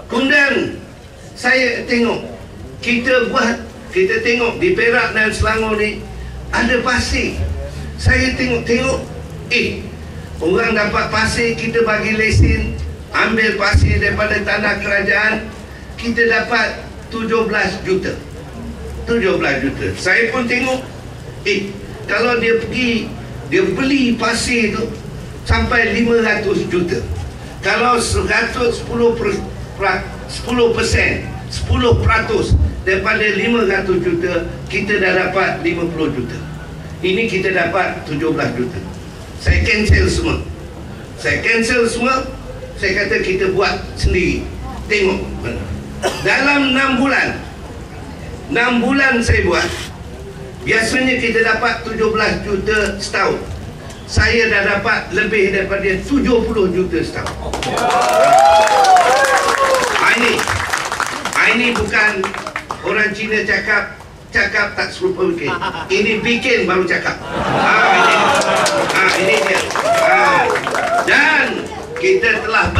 Kemudian saya tengok, kita tengok di Perak dan Selangor ni ada pasir. Saya tengok, orang dapat pasir, kita bagi lesen, ambil pasir daripada tanah kerajaan, kita dapat 17 juta. 17 juta. Saya pun tengok, kalau dia pergi, dia beli pasir tu sampai 500 juta. Kalau 10% daripada 500 juta, kita dah dapat 50 juta. Ini kita dapat 17 juta. Saya cancel semua. Saya kata kita buat sendiri. Tengok. Dalam 6 bulan saya buat. Biasanya kita dapat 17 juta setahun. Saya dah dapat lebih daripada 70 juta setahun. Ini bukan orang Cina cakap tak serupa bikin. Ini bikin baru cakap. Ini dia. Dan kita telah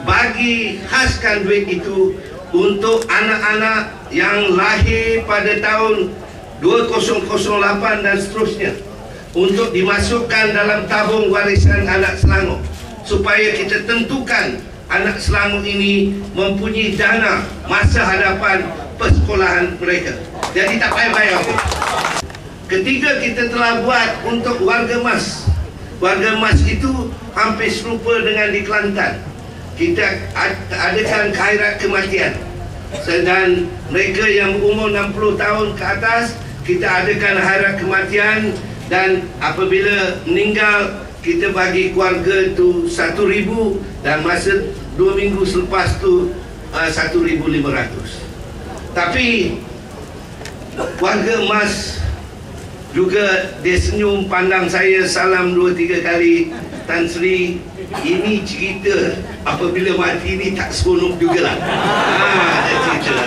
bagi khaskan duit itu untuk anak-anak yang lahir pada tahun 2008 dan seterusnya, untuk dimasukkan dalam tabung warisan anak Selangor, supaya kita tentukan anak Selangor ini mempunyai dana masa hadapan persekolahan mereka. Jadi tak payah bayar. Ketiga, kita telah buat untuk warga emas. Warga emas itu hampir serupa dengan di Kelantan. Kita adakan khairat kematian. Dan mereka yang berumur 60 tahun ke atas, kita adakan khairat kematian. Dan apabila meninggal, kita bagi keluarga tu 1,000, dan masa 2 minggu selepas tu 1,500. Tapi warga emas juga dia senyum pandang saya, salam 2-3 kali. Tan Sri, ini cerita apabila mati ni tak seronok jugalah. Dia cerita.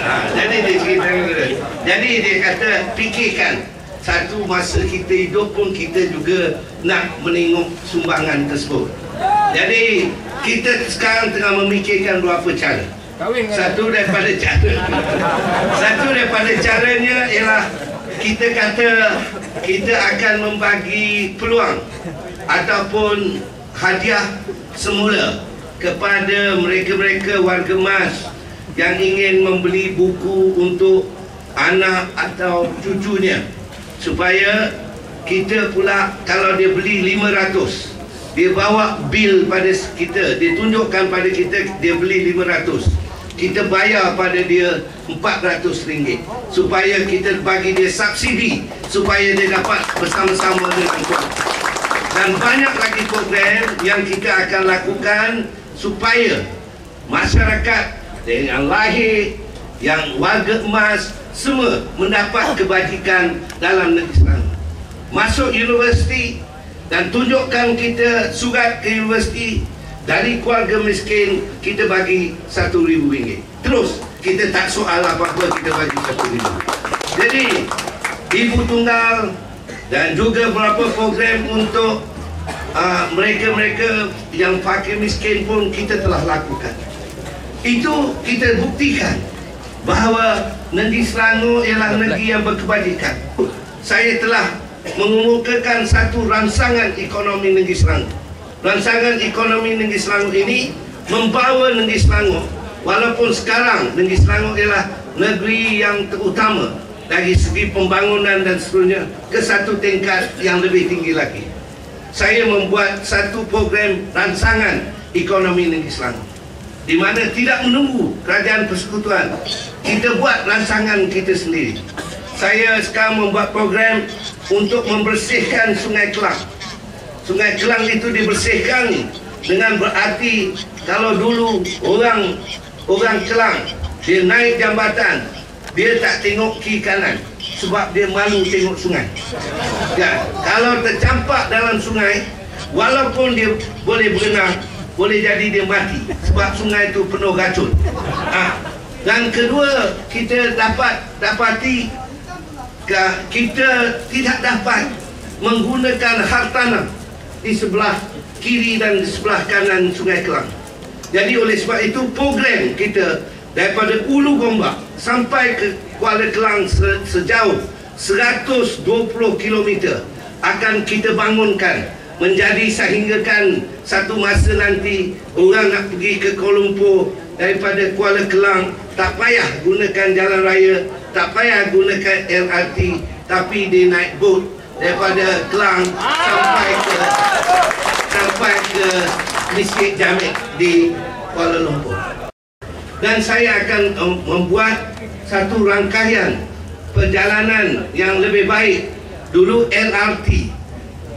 Jadi dia kata, fikirkan, satu masa kita hidup pun kita juga nak menengok sumbangan tersebut. Jadi kita sekarang tengah memikirkan beberapa cara. Satu daripada caranya ialah kita kata kita akan membagi peluang ataupun hadiah semula kepada mereka-mereka warga emas yang ingin membeli buku untuk anak atau cucunya, supaya kita pula, kalau dia beli 500, dia bawa bil pada kita, dia tunjukkan pada kita dia beli 500, kita bayar pada dia RM400, supaya kita bagi dia subsidi, supaya dia dapat bersama-sama dengan keluarga. Dan banyak lagi program yang kita akan lakukan supaya masyarakat yang lahir, yang warga emas, semua mendapat kebajikan dalam negeri Selangor. Masuk universiti dan tunjukkan kita surat ke universiti. Dari keluarga miskin, kita bagi RM1,000. Terus kita tak soal apa-apa, kita bagi RM1,000. Jadi ibu tunggal dan juga beberapa program untuk mereka-mereka yang fakir miskin pun kita telah lakukan. Itu kita buktikan bahawa negeri Selangor ialah negeri yang berkebajikan. Saya telah mengemukakan satu ransangan ekonomi negeri Selangor. Ransangan ekonomi negeri Selangor ini membawa negeri Selangor, walaupun sekarang negeri Selangor ialah negeri yang terutama dari segi pembangunan dan seterusnya, ke satu tingkat yang lebih tinggi lagi. Saya membuat satu program ransangan ekonomi negeri Selangor, di mana tidak menunggu kerajaan persekutuan, kita buat ransangan kita sendiri. Saya sekarang membuat program untuk membersihkan Sungai Kelang. Sungai Kelang itu dibersihkan dengan berarti, kalau dulu orang Kelang dia naik jambatan, dia tak tengok kiri kanan sebab dia malu tengok sungai. Ya, kalau tercampak dalam sungai, walaupun dia boleh berenang, boleh jadi dia mati sebab sungai itu penuh racun. Dan kedua, kita dapati kita tidak dapat menggunakan hartanah di sebelah kiri dan di sebelah kanan Sungai Kelang. Jadi oleh sebab itu program kita daripada Ulu Gombak sampai ke Kuala Kelang sejauh 120 km akan kita bangunkan menjadi sehinggakan satu masa nanti orang nak pergi ke Kuala Lumpur daripada Kuala Kelang tak payah gunakan jalan raya, tak payah gunakan LRT, tapi dia naik boat daripada Kelang sampai ke Mesjid Jamek di Kuala Lumpur. Dan saya akan membuat satu rangkaian perjalanan yang lebih baik. Dulu LRT,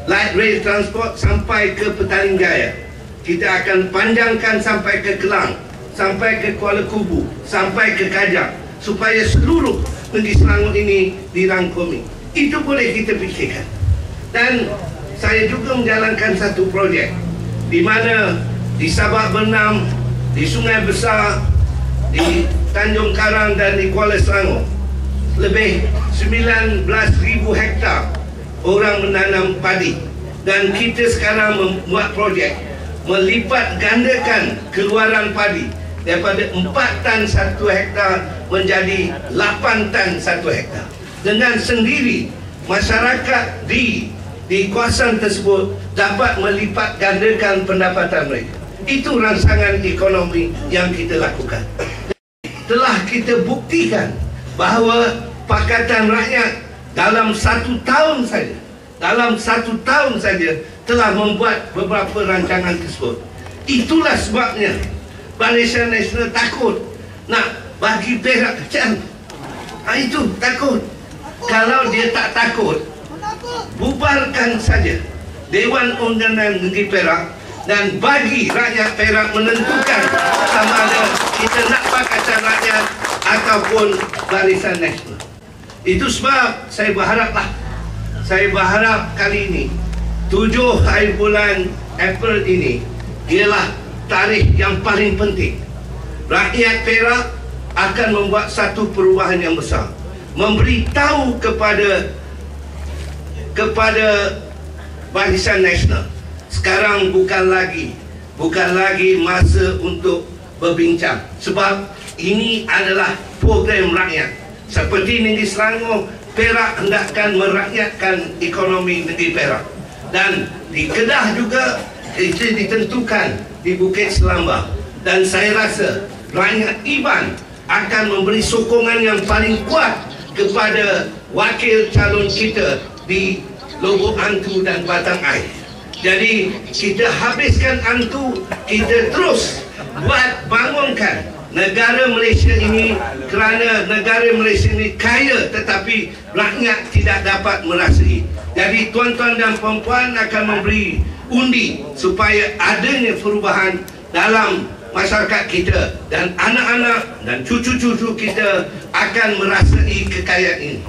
Light Rail Transport, sampai ke Petaling Jaya. Kita akan panjangkan sampai ke Kelang, sampai ke Kuala Kubu, sampai ke Kajang, supaya seluruh negeri Selangor ini dirangkumi. Itu boleh kita fikirkan. Dan saya juga menjalankan satu projek di mana di Sabak Bernam, di Sungai Besar, di Tanjung Karang dan di Kuala Selangor, lebih 19,000 hektar orang menanam padi. Dan kita sekarang membuat projek melipat gandakan keluaran padi daripada 4 tan 1 hektar menjadi 8 tan 1 hektar. Dengan sendiri masyarakat di kawasan tersebut dapat melipat gandakan pendapatan mereka. Itu rangsangan ekonomi yang kita lakukan. Telah kita buktikan bahawa Pakatan Rakyat dalam 1 tahun saja telah membuat beberapa rancangan tersebut. Itulah sebabnya Barisan Nasional takut nak bagi Perak kecil. Itu takut. Kalau dia tak takut, bubarkan saja Dewan Undangan Negeri Perak dan bagi rakyat Perak menentukan sama ada kita nak Pakatan Rakyat ataupun Barisan Nasional. Itu sebab saya berharap kali ini 7 hari bulan April ini ialah tarikh yang paling penting. Rakyat Perak akan membuat satu perubahan yang besar, memberitahu kepada Barisan Nasional sekarang bukan lagi masa untuk berbincang, sebab ini adalah program rakyat. Seperti negeri Selangor, Perak hendakkan merakyatkan ekonomi negeri Perak. Dan di Kedah juga itu ditentukan di Bukit Selamba. Dan saya rasa rakyat Iban akan memberi sokongan yang paling kuat kepada wakil calon kita di Lubuk Antu dan Batang Air. Jadi kita habiskan Antu, kita terus bangunkan negara Malaysia ini, kerana negara Malaysia ini kaya tetapi rakyat tidak dapat merasai. Jadi tuan-tuan dan puan-puan akan memberi undi supaya adanya perubahan dalam masyarakat kita, dan anak-anak dan cucu-cucu kita akan merasai kekayaan ini.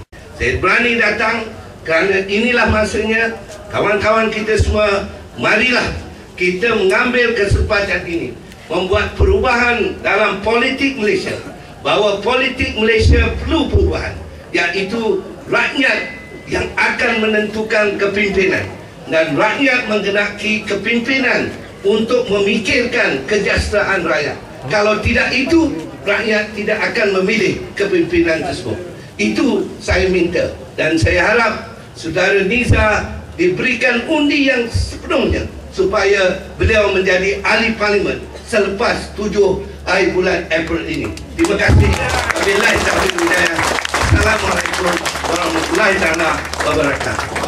Saya berani datang kerana inilah masanya. Kawan-kawan kita semua, marilah kita mengambil kesempatan ini membuat perubahan dalam politik Malaysia. Bahawa politik Malaysia perlu perubahan, iaitu rakyat yang akan menentukan kepimpinan, dan rakyat menghendaki kepimpinan untuk memikirkan kesejahteraan rakyat. Kalau tidak itu, rakyat tidak akan memilih kepimpinan tersebut. Itu saya minta, dan saya harap Saudara Niza diberikan undi yang sepenuhnya supaya beliau menjadi ahli parlimen selepas 7 hari bulan April ini. Terima kasih. Wabillahi taufiq wal hidayah. Assalamualaikum warahmatullahi wabarakatuh.